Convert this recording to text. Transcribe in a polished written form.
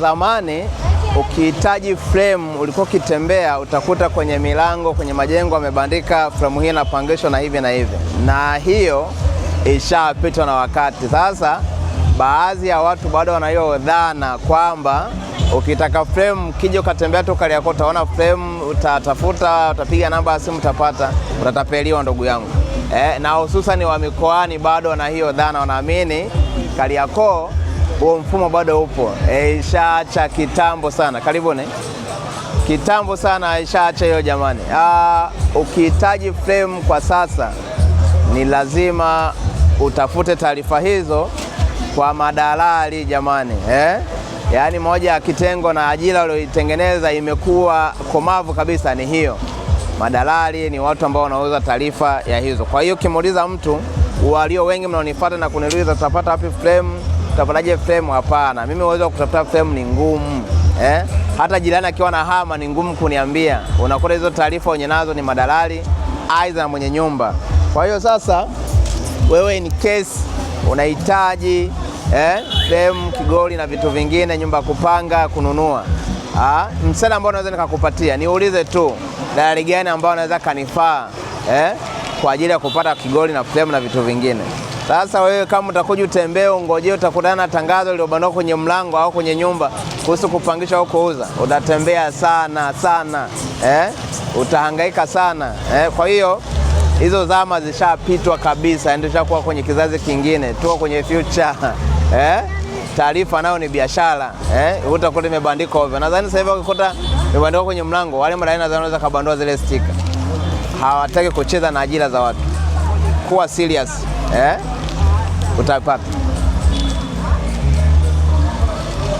Zamani ukihitaji frame ulikuwa ukitembea utakuta kwenye milango, kwenye majengo wamebandika frame hii inapangishwa na hivi na hivi, na hiyo ishapitwa na wakati. Sasa baadhi ya watu bado wana hiyo dhana kwamba ukitaka frame kija ukatembea tu Kariakoo utaona frame, utatafuta, utapiga namba ya simu utapata, utatapeliwa ndugu yangu. Na hususan wa mikoani bado na hiyo dhana, wanaamini Kariakoo huo mfumo bado upo. Ishaacha kitambo sana. Karibuni. Kitambo sana ishaacha hiyo jamani. Ukihitaji frame kwa sasa ni lazima utafute taarifa hizo kwa madalali jamani. Yaani moja ya kitengo na ajira walioitengeneza imekuwa komavu kabisa ni hiyo. Madalali ni watu ambao wanauza taarifa ya hizo. Kwa hiyo kimuuliza mtu, walio wengi mnaonifuata na kuniuliza tutapata wapi frame, tutapataje frame? Hapana, mimi uwezo wa kutafuta frame ni ngumu. Hata jirani akiwa na hama ni ngumu kuniambia. Unakuta hizo taarifa wenye nazo ni madalali aidha na mwenye nyumba. Kwa hiyo sasa wewe in case unahitaji frame, kigoli na vitu vingine, nyumba kupanga, kununua, msala ambao naweza nikakupatia, niulize tu dalali gani ambao naweza kanifaa kwa ajili ya kupata kigoli na frame na vitu vingine. Sasa wewe kama utakuja utembee ungojee utakutana na tangazo lililobandikwa kwenye mlango au kwenye nyumba kuhusu kupangisha au kuuza, utatembea sana sana, utahangaika sana. Kwa hiyo hizo zama zishapitwa kabisa, ndio tushakuwa kwenye kizazi kingine, tuko kwenye future. Taarifa nayo ni biashara. Utakuta imebandikwa ovyo. Nadhani sasa hivi ukikuta imebandikwa kwenye mlango, wale madalali wanaweza kabandua zile sticker. Hawataki kucheza na ajira za watu. Kuwa serious. Utapata.